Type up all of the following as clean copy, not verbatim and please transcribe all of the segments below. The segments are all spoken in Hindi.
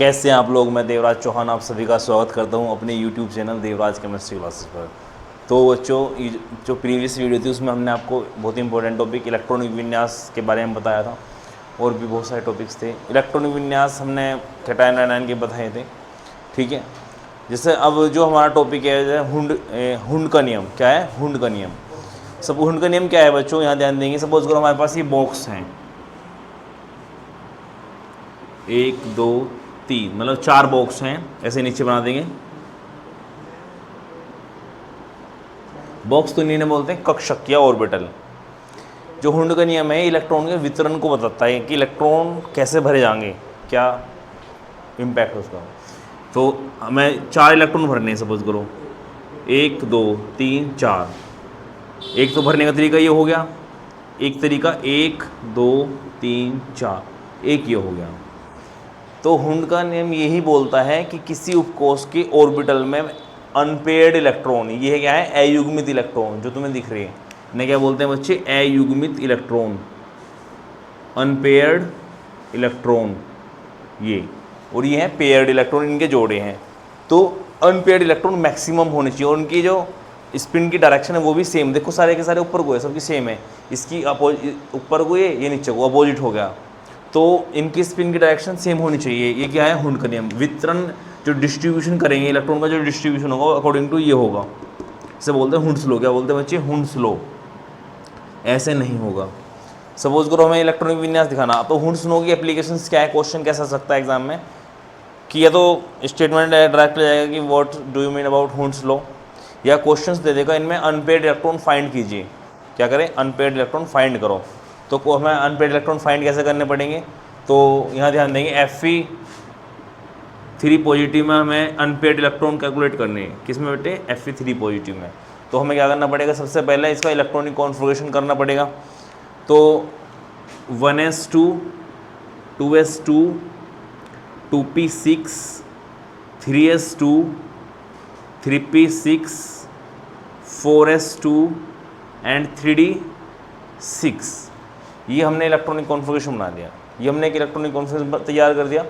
कैसे हैं आप लोग। मैं देवराज चौहान आप सभी का स्वागत करता हूं अपने YouTube channel Devraj chemistry classes पर। तो बच्चों, जो प्रीवियस वीडियो थी उसमें हमने आपको बहुत ही इंपॉर्टेंट टॉपिक इलेक्ट्रॉनिक विन्यास के बारे में बताया था और भी बहुत सारे टॉपिक्स थे। इलेक्ट्रॉनिक विन्यास हमने कैटायन आयन के बताए थे, ठीक है। जैसे अब जो हमारा टॉपिक है हुंड का नियम। क्या है? हुंड का नियम। सब हुंड का नियम क्या है बच्चों, यहाँ ध्यान देंगे। सपोज करो हमारे पास ये बॉक्स हैं, 1 2 3, मतलब 4 बॉक्स हैं, ऐसे नीचे बना देंगे। बॉक्स तो इन्हें बोलते हैं कक्षक या ऑर्बिटल। जो हुंड का नियम है इलेक्ट्रॉन के वितरण को बताता है कि इलेक्ट्रॉन कैसे भरे जाएंगे, क्या इम्पैक्ट है उसका। तो हमें 4 इलेक्ट्रॉन भरने हैं, सपोज करो 1 2 3 4। एक तो भरने का तरीका ये हो गया, एक तरीका 1 2 3 4, एक ये हो गया। तो हुंड का नियम यही बोलता है कि किसी उपकोष के ऑर्बिटल में अनपेयर्ड इलेक्ट्रॉन, ये क्या है? अयुग्मित इलेक्ट्रॉन, जो तुम्हें दिख रही है, इन्हें क्या बोलते हैं बच्चे? अयुग्मित इलेक्ट्रॉन, अनपेयर्ड इलेक्ट्रॉन ये, और ये है पेयर्ड इलेक्ट्रॉन, इनके जोड़े हैं। तो अनपेयर्ड इलेक्ट्रॉन मैक्सिमम होने चाहिए और उनकी जो स्पिन की डायरेक्शन है वो भी सेम। देखो सारे के सारे ऊपर को है, सबकी सेम है। इसकी ऊपर को ये नीचे को, अपोजिट हो गया। तो इनकी स्पिन की डायरेक्शन सेम होनी चाहिए। ये क्या है? हुंड का नियम। वितरण जो डिस्ट्रीब्यूशन करेंगे इलेक्ट्रॉन का, जो डिस्ट्रीब्यूशन होगा अकॉर्डिंग टू ये होगा। इसे बोलते हैं हुंड्स लॉ। क्या बोलते हैं बच्चे? Hund's law. ऐसे नहीं होगा। सपोज करो हमें इलेक्ट्रॉनिक विन्यास दिखाना, तो हुंड्स लॉ की एप्लीकेशंस क्या है? क्वेश्चन कैसा सकता है एग्जाम में कि या तो स्टेटमेंट डायरेक्ट ले जाएगा कि what do you mean about Hund's law, या क्वेश्चंस दे देगा इनमें अनपेयर्ड इलेक्ट्रॉन फाइंड कीजिए। क्या करें? अनपेयर्ड इलेक्ट्रॉन फाइंड करो। तो हमें अनपेयर्ड इलेक्ट्रॉन फाइंड कैसे करने पड़ेंगे? तो यहाँ ध्यान देंगे, Fe3 पॉजिटिव में हमें अनपेयर्ड इलेक्ट्रॉन कैलकुलेट करने हैं। किस में बेटे? Fe3 पॉजिटिव में। तो हमें क्या करना पड़ेगा? सबसे पहले इसका इलेक्ट्रॉनिक कॉन्फ़िगरेशन करना पड़ेगा। तो 1s2 2s2 2p6 3s2 3p6 4s2 and 3d6। ये हमने इलेक्ट्रॉनिक कॉन्फ़िगरेशन बना दिया, ये हमने एक इलेक्ट्रॉनिक कॉन्फ़िगरेशन तैयार कर दिया।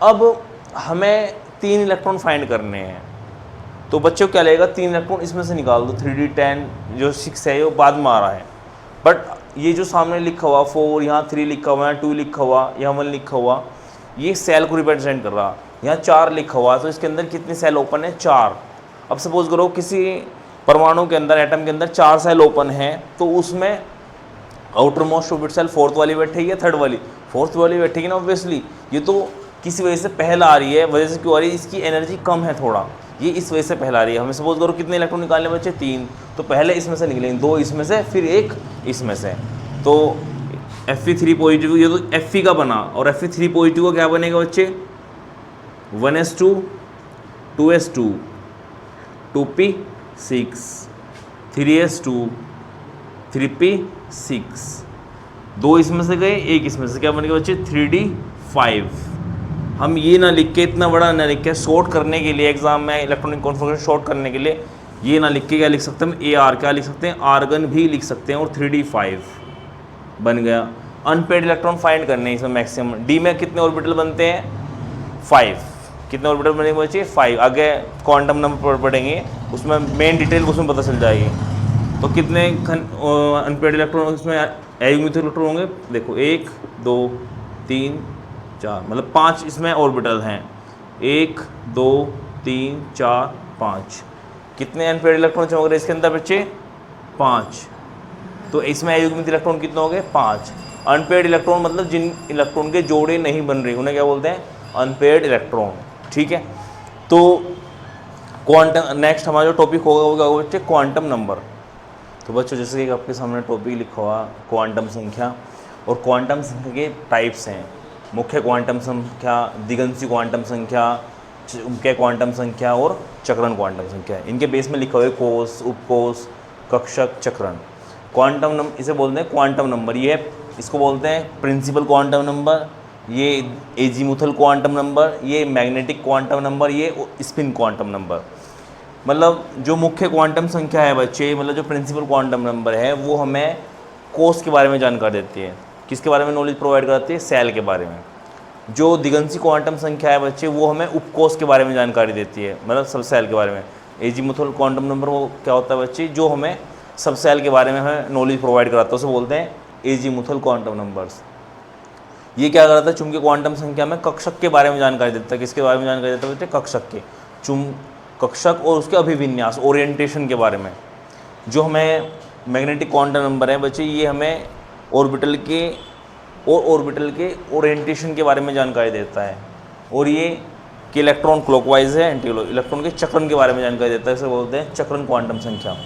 अब हमें 3 इलेक्ट्रॉन फाइंड करने हैं। तो बच्चों क्या लगेगा? 3 इलेक्ट्रॉन इसमें से निकाल दो। 3d10 जो 6 है वो बाद में आ रहा है, बट ये जो सामने लिखा हुआ 4, यहाँ 3 लिखा हुआ है, 2 लिखा हुआ, यहाँ 1 लिखा हुआ, ये सेल को रिप्रेजेंट कर रहा। यहाँ 4 लिखा हुआ, तो इसके अंदर कितने सेल ओपन है? 4। अब सपोज करो किसी परमाणु के अंदर, एटम के अंदर 4 सेल ओपन है, तो उसमें outer most orbit cell 4th वाली बैठेगी या 3rd वाली? 4th वाली बैठेगी ना ऑब्वियसली। ये तो किसी वजह से पहला आ रही है। वजह से क्यों आ रही है? इसकी एनर्जी कम है थोड़ा, ये इस वजह से पहला आ रही है। हमें सपोज करो कितने इलेक्ट्रॉन निकालने बच्चे? 3। तो पहले इसमें से निकलेंगे 2 इसमें से, फिर 1 इसमें से। तो Fe3 पॉजिटिव, ये तो Fe का बना, और Fe3 पॉजिटिव का क्या बनेगा बच्चे? 1s2 2s2 2p6 3s2 3p6, 2 इसमें से गए, 1 इसमें से, क्या बनेगा बच्चे? 3d5। हम ये ना लिख के, इतना बड़ा ना लिख के, शॉर्ट करने के लिए एग्जाम में इलेक्ट्रॉनिक कॉन्फ़िगरेशन शॉर्ट करने के लिए ये ना लिख के क्या लिख सकते हैं? AR क्या लिख सकते हैं? आर्गन भी लिख सकते हैं, और 3d5 बन गया। अनपेयर्ड इलेक्ट्रॉन फाइंड करने हैं इसमें मैक्सिमम। डी में कितने ऑर्बिटल बनते हैं? 5। कितने ऑर्बिटल बनेंगे बच्चे? 5। आगे क्वांटम नंबर पढ़ेंगे, उसमें मेन डिटेल उसमें पता चल जाएगी। तो कितने अनपेयर्ड इलेक्ट्रॉन इसमें अयुग्मित इलेक्ट्रॉन होंगे? देखो 1 2 3 4, मतलब 5 इसमें ऑर्बिटल हैं। 1 2 3 4 5। कितने अनपेयर्ड इलेक्ट्रॉन चमक रहे इसके अंदर बच्चे? 5। तो इसमें अयुग्मित इलेक्ट्रॉन कितने हो गए? 5। अनपेयर्ड इलेक्ट्रॉन मतलब जिन इलेक्ट्रॉन के जोड़े नहीं बन रहे, उन्हें क्या बोलते हैं? अनपेयर्ड इलेक्ट्रॉन, ठीक है। तो क्वांटम, नेक्स्ट हमारा जो टॉपिक होगा वो क्या होगा बच्चे? Quantum number. तो बच्चों जैसे कि आपके सामने टॉपिक लिखा हुआ क्वांटम संख्या, और क्वांटम संख्या के टाइप्स हैं। मुख्य क्वांटम संख्या, दिगंशी क्वांटम संख्या, मुख्य क्वांटम संख्या और चक्रण क्वांटम संख्या। इनके बेस में लिखा हुआ है कोष, उपकोष, कक्षक, चक्रण। क्वांटम नंबर इसे बोलते हैं क्वांटम नंबर। ये इसको बोलते हैं प्रिंसिपल क्वांटम नंबर, ये एजीमुथल क्वांटम नंबर, ये मैग्नेटिक क्वांटम नंबर, ये स्पिन क्वांटम नंबर। मतलब जो मुख्य क्वांटम संख्या है बच्चे, मतलब जो प्रिंसिपल क्वांटम नंबर है, वो हमें कोष के बारे में जानकारी देती है। किसके बारे में नॉलेज प्रोवाइड कराती है? सेल के बारे में। जो दिगंसी क्वांटम संख्या है बच्चे, वो हमें उपकोष के बारे में जानकारी देती है, मतलब सबसेल के बारे में। एजीमुथल क्वांटम नंबर वो क्या होता है बच्चे, जो हमें सबसेल के बारे में हमें नॉलेज प्रोवाइड कराता है, उसे बोलते हैं एजीमुथल क्वांटम नंबर्स। ये क्या कराता है, चुंबकीय क्वांटम संख्या में कक्षक के बारे में जानकारी देता है। किसके बारे में जानकारी देता है बच्चे, कक्षक के, कक्षक और उसके अभिविन्यास, ओरिएंटेशन के बारे में। जो हमें मैग्नेटिक क्वांटम नंबर है बच्चे, ये हमें ऑर्बिटल के ओरिएंटेशन के बारे में जानकारी देता है। और ये कि इलेक्ट्रॉन क्लॉकवाइज है, एंटी इलेक्ट्रॉन के चक्रण के बारे में जानकारी देता है, इसे बोलते हैं चक्रण क्वांटम संख्या।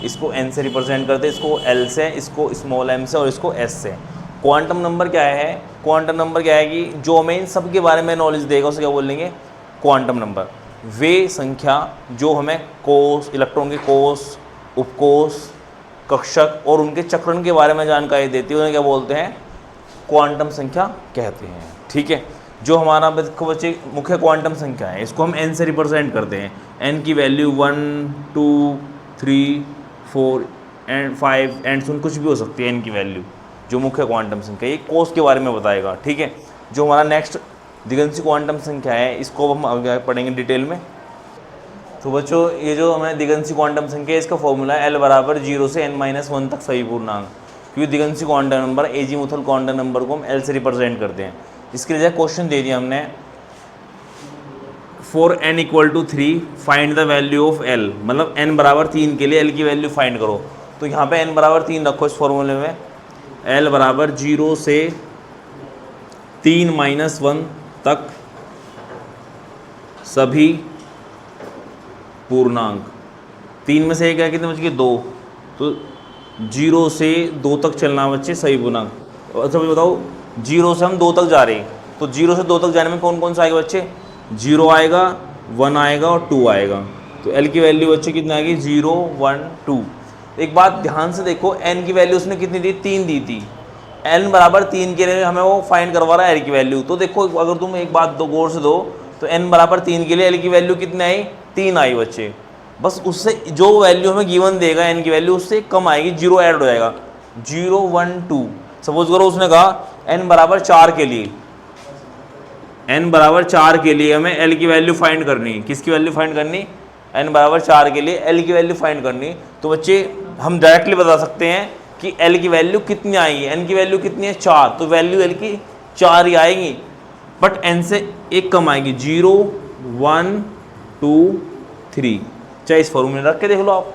इसको एन से रिप्रेजेंट करते हैं, इसको एल से, इसको स्मॉल एम से और इसको एस से। क्वांटम नंबर क्या है, क्वांटम नंबर क्या है कि जो हमें इन सब के बारे में नॉलेज देगा उसे क्या बोलेंगे, क्वांटम नंबर। वे संख्या जो हमें कोष, इलेक्ट्रॉन के कोष, उपकोष, कक्षक और उनके चक्रण के बारे में जानकारी देती है, उन्हें क्या बोलते हैं, क्वांटम संख्या कहते हैं। ठीक है, जो हमारा बच्चे मुख्य क्वांटम संख्या है, इसको हम एन से रिप्रेजेंट करते हैं। एन की वैल्यू 1, 2, 3, 4 एंड 5 एंड सुन कुछ भी हो सकती है एन की वैल्यू, जो मुख्य क्वांटम संख्या, ये कोष के बारे में बताएगा। ठीक है, जो हमारा नेक्स्ट दिगंसी क्वांटम संख्या है, इसको हम आगे पढ़ेंगे डिटेल में। तो बच्चों ये जो हमें दिगंसी क्वांटम संख्या है, इसका फॉर्मूला है L बराबर 0 से n-1 तक सही पूर्णांक। क्योंकि दिगंसी quantum number, azimuthal quantum number को हम L से रिप्रेजेंट करते हैं। इसके लिए क्वेश्चन दे दिया हमने, for n = 3 find the value of L, मतलब n बराबर 3 के लिए L की वैल्यू फाइंड करो। तो यहाँ पे n बराबर 3 रखो इस फॉर्मूले में। L बराबर 0 से 3-1 तक सभी पूर्णांक। 3 में से एक है कितने बच्चे, 2, तो 0 से 2 तक चलना बच्चे सही पूर्णांक। अच्छा भाई बताओ, 0 से हम 2 तक जा रहे हैं, तो 0 से 2 तक जाने में कौन कौन सा आएगा बच्चे, 0 आएगा, 1 आएगा और 2 आएगा। तो L की वैल्यू बच्चे कितना आएगी, 0, 1, 2। एक बात ध्यान से देखो, n की वैल्यू उसने कितनी दी, 3 दी थी। n बराबर 3 के लिए हमें वो फाइंड करवा रहा है L की वैल्यू। तो देखो अगर तुम एक बात दो गौर से दो, तो n बराबर 3 के लिए L की वैल्यू कितनी आई, 3 आई बच्चे। बस उससे जो वैल्यू हमें गिवन देगा n की वैल्यू, उससे कम आएगी, 0 ऐड हो जाएगा, 0, 1, 2। सपोज करो उसने कहा n बराबर 4 के लिए, n बराबर 4 के लिए हमें L की वैल्यू फाइंड करनी। किसकी वैल्यू फाइंड करनी, n बराबर 4 के लिए L की वैल्यू फाइंड करनी। तो बच्चे हम डायरेक्टली बता सकते हैं कि L की वैल्यू कितनी आएगी, n की वैल्यू कितनी है, 4, तो वैल्यू L की 4 ही आएगी, बट n से एक कम आएगी, 0, 1, 2, 3। चाहे इस फॉर्मूले में रख के देख लो आप,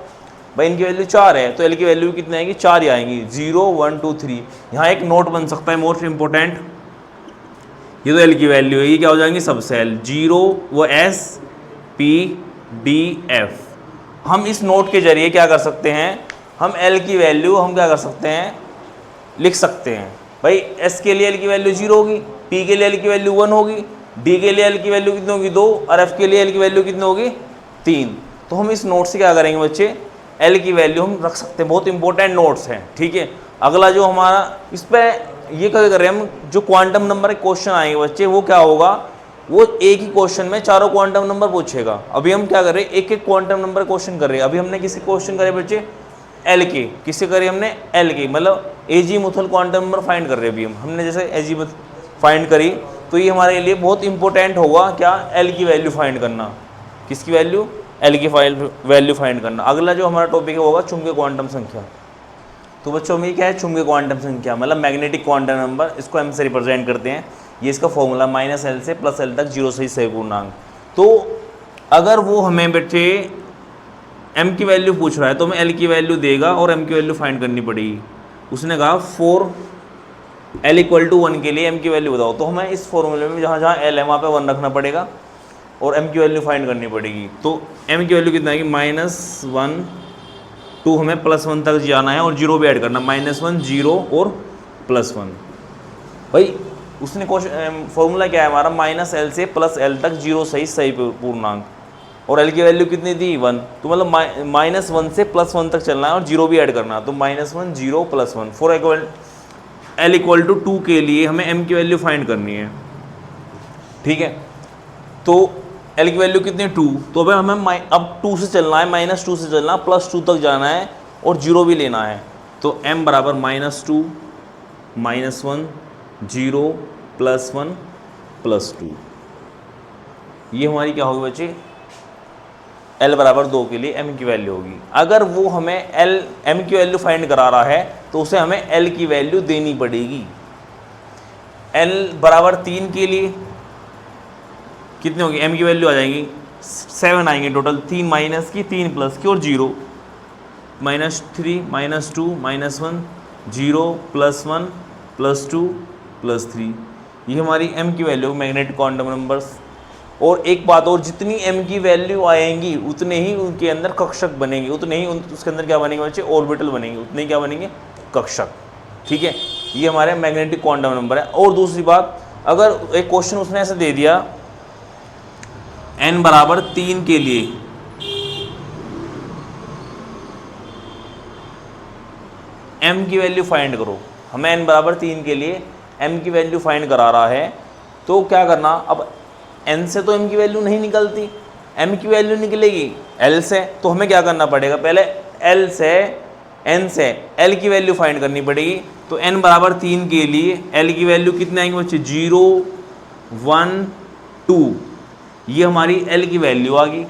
भाई इनकी वैल्यू 4 है तो L की वैल्यू कितनी आएगी, 4 ही आएंगी, 0, 1, 2, 3। यहाँ एक नोट बन सकता है मोस्ट इंपॉर्टेंट, ये तो L की वैल्यू है, ये क्या हो जाएंगी, सबसेल 0 वो S P D F। हम इस नोट के जरिए क्या कर सकते हैं, हम L की वैल्यू हम क्या कर सकते हैं, लिख सकते हैं। भाई S के लिए L की वैल्यू 0 होगी, P के लिए L की वैल्यू 1 होगी, D के लिए L की वैल्यू कितनी होगी, 2, और F के लिए L की वैल्यू कितनी होगी, 3। तो हम इस नोट से क्या करेंगे बच्चे, L की वैल्यू हम रख सकते हैं, बहुत इंपॉर्टेंट नोट्स हैं। ठीक है, अगला जो हमारा इस पर ये क्या कर रहे हैं हम, जो क्वांटम नंबर के क्वेश्चन आएंगे बच्चे, वो क्या होगा, वो एक ही क्वेश्चन में चारों क्वांटम नंबर पूछेगा। अभी हम क्या कर रहे हैं, एक एक क्वांटम नंबर क्वेश्चन कर रहे हैं। अभी हमने किसी क्वेश्चन करे बच्चे, L के, किससे करे हमने, L के, मतलब एजीमुथल क्वांटम नंबर फाइंड कर रहे हैं। अभी हमने जैसे एजीमुथल फाइंड करी, तो ये हमारे लिए बहुत इंपॉर्टेंट होगा क्या, L की वैल्यू फाइंड करना। किसकी वैल्यू, L की वैल्यू फाइंड करना। अगला जो हमारा टॉपिक है वो होगा चुंबकीय क्वांटम संख्या। तो बच्चों में क्या है, चुंबकीय क्वांटम संख्या मतलब मैग्नेटिक क्वांटम नंबर, इसको हम से रिप्रेजेंट करते हैं। ये इसका फॉर्मूला -L से +L तक 0 से सही पूर्णांक। तो अगर वो हमें बच्चे m की वैल्यू पूछ रहा है तो हमें L की वैल्यू देगा और m की वैल्यू फाइंड करनी पड़ेगी। उसने कहा फॉर L = 1 के लिए m की वैल्यू बताओ, तो हमें इस फॉर्मूले में जहाँ जहाँ L है वहाँ पे 1 रखना पड़ेगा और m की वैल्यू फाइंड करनी पड़ेगी। तो m की वैल्यू कितना आएगी, -1, 2 हमें +1 तक जाना है और 0 भी ऐड करना, -1, 0 और +1। भाई उसने क्वेश्चन फॉर्मूला क्या है हमारा, -L से +L तक 0 सही पूर्णांक, और L की वैल्यू कितनी दी, 1। तो मतलब -1 से +1 तक चलना है और 0 भी ऐड करना, तो -1, 0, +1। फॉर L = 2 के लिए हमें m की वैल्यू फाइंड करनी है। ठीक है, तो L की वैल्यू कितनी, 2। तो अब हमें अब 2 से चलना है, -2 से चलना, +2 तक जाना है और 0 भी लेना है। तो m बराबर -2, -1, 0, +1, प्लस 2। ये हमारी क्या होगी बच्चे, l बराबर 2 के लिए m की वैल्यू होगी। अगर वो हमें m की वैल्यू फाइंड करा रहा है तो उसे हमें l की वैल्यू देनी पड़ेगी। l बराबर 3 के लिए कितनी होगी, m की वैल्यू आ जाएगी 7 आएंगे टोटल, 3 माइनस की 3 प्लस की और 0, -3 -2 -1 0 +1 +2 +3, ये हमारी m की वैल्यू मैग्नेटिक क्वांटम नंबर्स। और एक बात और, जितनी m की वैल्यू आएंगी उतने ही उनके अंदर कक्षक बनेंगे, उतने ही उसके अंदर क्या बनेंगे बच्चे, ऑर्बिटल बनेंगे, उतने ही क्या बनेंगे, कक्षक। ठीक है, ये हमारे मैग्नेटिक क्वांटम नंबर है। और दूसरी बात, अगर एक क्वेश्चन उसने ऐसे दे दिया n बराबर 3 के लिए m की वैल्यू फाइंड करो, हमें n बराबर 3 के लिए m की वैल्यू फाइंड करा रहा है, तो क्या करना, अब n से तो m की वैल्यू नहीं निकलती, m की वैल्यू निकलेगी l से, तो हमें क्या करना पड़ेगा, पहले l से n से l की वैल्यू फाइंड करनी पड़ेगी। तो n बराबर 3 के लिए l की वैल्यू कितने आएंगे बच्चे, 0 1 2, ये हमारी l की वैल्यू आ गई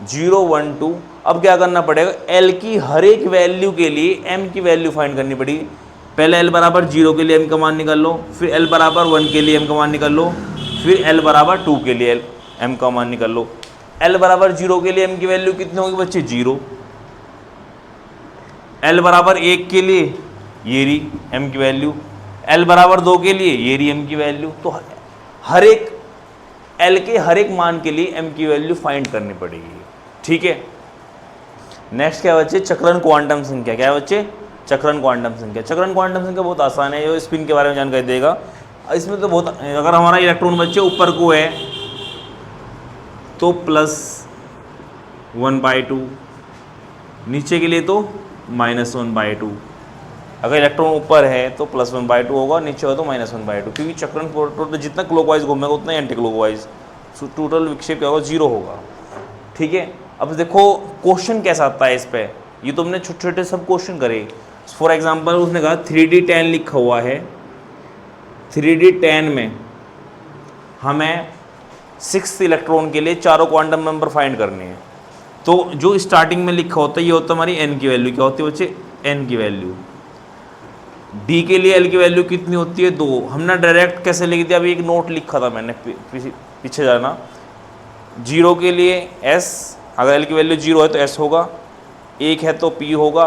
0 1 2। अब क्या करना पड़ेगा, l की हर एक वैल्यू के लिए m की वैल्यू फाइंड करनी पड़ेगी। पहले l बराबर 0 के लिए m का मान निकाल लो, फिर l बराबर 1 के लिए m का मान निकाल लो, फिर l बराबर 2 के लिए m का मान निकाल लो। l बराबर 0 के लिए m की वैल्यू कितनी होगी बच्चे, 0। l बराबर 1 के लिए ये रही m की वैल्यू, l बराबर 2 के लिए ये रही m की वैल्यू। तो हर एक l के हर एक मान के लिए m की वैल्यू फाइंड करनी पड़ेगी। ठीक है, नेक्स्ट क्या बच्चे, चक्रण क्वांटम संख्या। क्या है बच्चे, चक्रण क्वांटम संख्या। चक्रण क्वांटम संख्या बहुत आसान है, जो स्पिन के बारे में जानकारी देगा। इसमें तो बहुत, अगर हमारा इलेक्ट्रॉन बच्चे ऊपर को है तो +1/2, नीचे के लिए तो -1/2। अगर इलेक्ट्रॉन ऊपर है तो +1/2 होगा, नीचे हो तो -1/2, क्योंकि चक्रण टोटल जितना क्लॉकवाइज घूमेगा उतना ही एंटी क्लॉकवाइज, टोटल विक्षेप क्या होगा, 0 होगा। ठीक है, अब देखो क्वेश्चन कैसा आता है इस पे, ये तो हमने छोटे छोटे सब क्वेश्चन करे। फॉर एग्जांपल उसने कहा 3D10 लिखा हुआ है, 3D10 में हमें 6th इलेक्ट्रॉन के लिए चारों क्वांटम नंबर फाइंड करने हैं। तो जो स्टार्टिंग में लिखा होता है ये होता है हमारी n की वैल्यू। क्या होती है बच्चे, n की वैल्यू। d के लिए l की वैल्यू कितनी होती है, 2। हमने डायरेक्ट कैसे लिख दिया, अभी एक नोट लिखा था मैंने, पीछे जाना। 0 के लिए s, अगर l की वैल्यू 0 है तो s होगा, 1 है तो p होगा,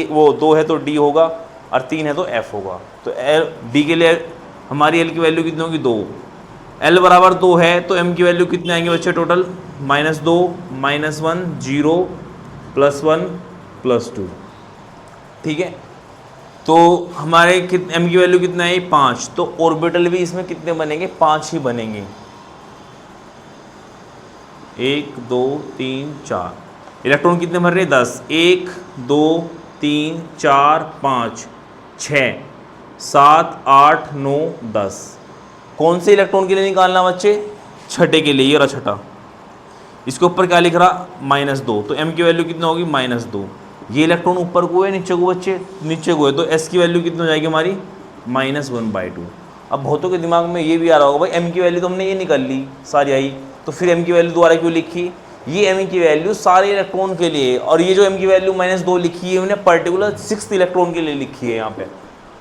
वो 2 है तो d होगा, और 3 है तो f होगा। तो d के लिए हमारी l की वैल्यू कितनी होगी, 2। l बराबर 2 है तो m की वैल्यू कितने आएंगे बच्चे, टोटल -2 -1 0 +1 +2। ठीक है, तो हमारे m की वैल्यू कितना है, 5। तो ऑर्बिटल भी इसमें कितने बनेंगे, 5 ही बनेंगे। 1 2 3 4। इलेक्ट्रॉन कितने भर रहे हैं, 10। 1 2 3 4 5 6 7 8 9 10। कौन से इलेक्ट्रॉन के लिए निकालना बच्चे, छठे के लिए, ये रहा छठा। इसके ऊपर क्या लिख रहा, -2, तो m की वैल्यू कितना होगी, -2। ये इलेक्ट्रॉन ऊपर को है, नीचे को बच्चे, नीचे को है, तो s की वैल्यू कितनी हो जाएगी हमारी, -1/2। अब बहुतों के दिमाग में ये भी आ रहा होगा, भाई m की वैल्यू तो हमने ये निकाल ली सारी आई, तो फिर m की वैल्यू दोबारा क्यों लिखी। ये m की वैल्यू सारे इलेक्ट्रॉन के लिए, और ये जो m की वैल्यू -2 लिखी है हमने पर्टिकुलर 6th इलेक्ट्रॉन के लिए लिखी है यहाँ पे,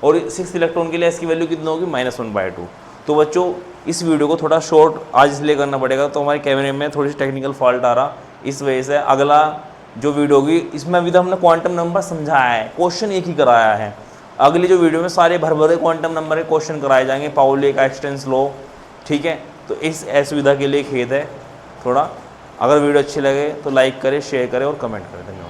और 6th इलेक्ट्रॉन के लिए s की वैल्यू कितनी होगी, -1/2। तो बच्चों इस वीडियो को थोड़ा शॉर्ट आज इसलिए करना पड़ेगा, तो हमारे कैमरे में थोड़ी सी टेक्निकल फॉल्ट आ रहा, इस वजह से अगला जो वीडियो होगी इसमें अभी तो हमने क्वांटम नंबर समझाया है, क्वेश्चन एक ही कराया है। अगली जो वीडियो में सारे भर भरे क्वांटम नंबर के क्वेश्चन कराए जाएंगे, पाउली का एक्सटेंस लो। ठीक है, तो इस असुविधा के लिए खेद है थोड़ा। अगर वीडियो अच्छी लगे तो लाइक करें, शेयर करें और कमेंट करें। धन्यवाद।